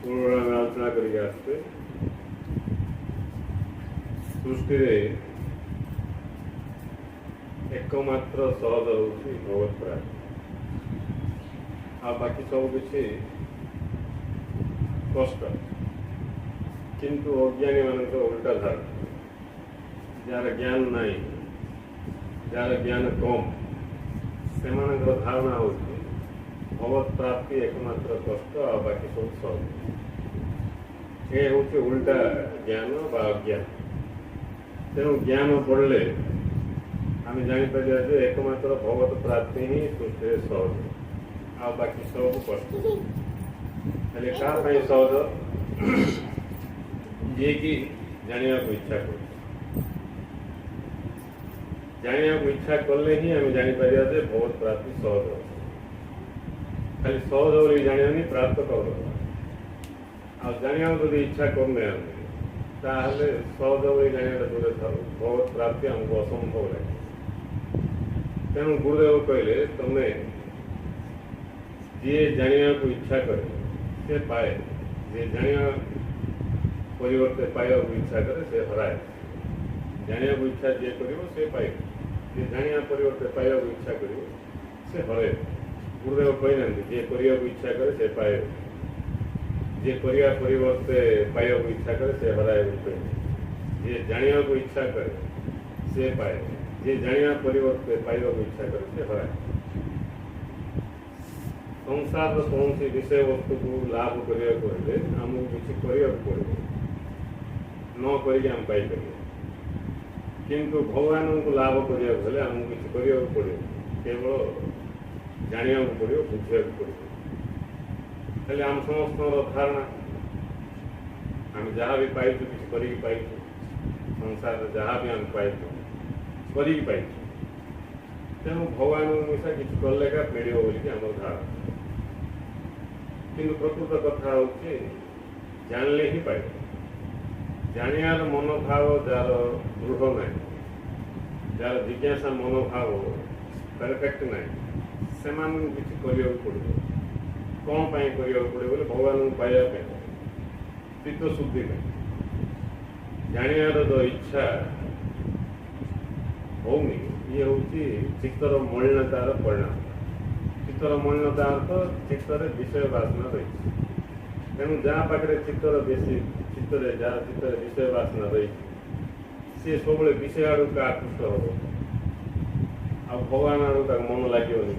ପୂର୍ଣ୍ଣ ଆଲୋଚନା କରିକି ଆସୁଛେ ସୃଷ୍ଟିରେ ଏକମାତ୍ର ସହଜ ହେଉଛି ଭଗବତ ପ୍ରାପ୍ତି। ଆଉ ବାକି ସବୁ କିଛି କଷ୍ଟ। କିନ୍ତୁ ଅଜ୍ଞାନୀ ମାନଙ୍କ ଉଲ୍ଟା ଧାରଣା, ଯାହାର ଜ୍ଞାନ ନାହିଁ, ଯାହାର ଜ୍ଞାନ କମ୍, ସେମାନଙ୍କର ଧାରଣା ହେଉଛି ଭଗବତ ପ୍ରାପ୍ତି ଏକମାତ୍ର କଷ୍ଟ, ଆଉ ବାକି ସବୁ ସହଜ। ଏ ହେଉଛି ଉଲ୍ଟା ଜ୍ଞାନ ବା ଅଜ୍ଞାନ। ତେଣୁ ଜ୍ଞାନ ପଢ଼ିଲେ ଆମେ ଜାଣିପାରିବା ଯେ ଏକମାତ୍ର ଭଗବତ ପ୍ରାପ୍ତି ହିଁ ସୃଷ୍ଟିରେ ସହଜ, ଆଉ ବାକି ସବୁ କଷ୍ଟ। ହେଲେ କାହା ପାଇଁ ସହଜ? ଯିଏକି ଜାଣିବାକୁ ଇଚ୍ଛା କରୁଛି। ଜାଣିବାକୁ ଇଚ୍ଛା କଲେ ହିଁ ଆମେ ଜାଣିପାରିବା ଯେ ଭଗବତ ପ୍ରାପ୍ତି ସହଜ। ଖାଲି ସହଜ ବୋଲି ଜାଣିବାନି, ପ୍ରାପ୍ତ କରିଦେବା। ଆଉ ଜାଣିବାକୁ ଯଦି ଇଚ୍ଛା କରୁନେ ଆମେ, ତାହେଲେ ସହଜ ବୋଲି ଜାଣିବାଟା ଦୂରେ ଥାଉ, ଭଗବତ ପ୍ରାପ୍ତି ଆମକୁ ଅସମ୍ଭବ ଲାଗେ। ତେଣୁ ଗୁରୁଦେବ କହିଲେ, ତମେ ଯିଏ ଜାଣିବାକୁ ଇଚ୍ଛା କରେ ସେ ପାଏ, ଯିଏ ଜାଣିବା ପରିବର୍ତ୍ତେ ପାଇବାକୁ ଇଚ୍ଛା କରେ ସେ ହରାଏ। ଜାଣିବାକୁ ଇଚ୍ଛା ଯିଏ କରିବ ସେ ପାଇବ, ଯିଏ ଜାଣିବା ପରିବର୍ତ୍ତେ ପାଇବାକୁ ଇଚ୍ଛା କରିବ ସେ ହରାଇବ। ଗୁରୁଦେବ କହିନାହାନ୍ତି ଯିଏ କରିବାକୁ ଇଚ୍ଛା କରେ ସେ ପାଇବ, ଯିଏ କରିବା ପରିବର୍ତ୍ତେ ପାଇବାକୁ ଇଚ୍ଛା କରେ ସେ ହରାଏ ବୋଲି କହିଲେ। ଯିଏ ଜାଣିବାକୁ ଇଚ୍ଛା କରେ ସେ ପାଏ, ଯିଏ ଜାଣିବା ପରିବର୍ତ୍ତେ ପାଇବାକୁ ଇଚ୍ଛା କରେ ସେ ହରାଏ। ସଂସାରର କୌଣସି ବିଷୟବସ୍ତୁକୁ ଲାଭ କରିବାକୁ ହେଲେ ଆମକୁ କିଛି କରିବାକୁ ପଡ଼ିବ, ନ କରିକି ଆମେ ପାଇପାରିବା। କିନ୍ତୁ ଭଗବାନଙ୍କୁ ଲାଭ କରିବାକୁ ହେଲେ ଆମକୁ କିଛି କରିବାକୁ ପଡ଼ିବ, କେବଳ ଜାଣିବାକୁ ପଡ଼ିବ, ବୁଝିବାକୁ ପଡ଼ିବ। ହେଲେ ଆମ ସମସ୍ତଙ୍କର ଧାରଣା ଆମେ ଯାହା ବି ପାଇଛୁ କିଛି କରିକି ପାଇଛୁ, ସଂସାରରେ ଯାହା ବି ଆମେ ପାଇଛୁ କରିକି ପାଇଛୁ। ତେଣୁ ଭଗବାନଙ୍କୁ ମିଶା କିଛି କଲେ ଏକା ମିଳିବ ବୋଲିକି ଆମର ଧାରଣା। କିନ୍ତୁ ପ୍ରକୃତ କଥା ହେଉଛି ଜାଣିଲେ ହିଁ ପାଇବ। ଜାଣିବାର ମନୋଭାବ ଯାହାର ଦୃଢ଼ ନାହିଁ, ଯାହାର ଜିଜ୍ଞାସା ମନୋଭାବ ପରଫେକ୍ଟ ନାହିଁ, ସେମାନଙ୍କୁ କିଛି କରିବାକୁ ପଡ଼ିବ। କ'ଣ ପାଇଁ କରିବାକୁ ପଡ଼ିବ ବୋଲି? ଭଗବାନଙ୍କୁ ପାଇବା ପାଇଁ, ଚିତ୍ତ ଶୁଦ୍ଧି ପାଇଁ। ଜାଣିବାର ଯେଉଁ ଇଚ୍ଛା ହେଉନି, ଇଏ ହେଉଛି ଚିତ୍ତର ମଳିନତାର ପରିଣାମ। ଚିତ୍ତର ମଳିନତା ଅର୍ଥ ଚିତ୍ତରେ ବିଷୟ ବାସନା ରହିଛି। ତେଣୁ ଯାହା ପାଖରେ ଚିତ୍ତରେ ଯାହାର ଚିତ୍ତରେ ବିଷୟ ବାସନା ରହିଛି ସିଏ ସବୁବେଳେ ବିଷୟ ଆଡ଼କୁ ଆକୃଷ୍ଟ ହେବ, ଆଉ ଭଗବାନ ଆଡ଼କୁ ତାକୁ ମନ ଲାଗିବନି।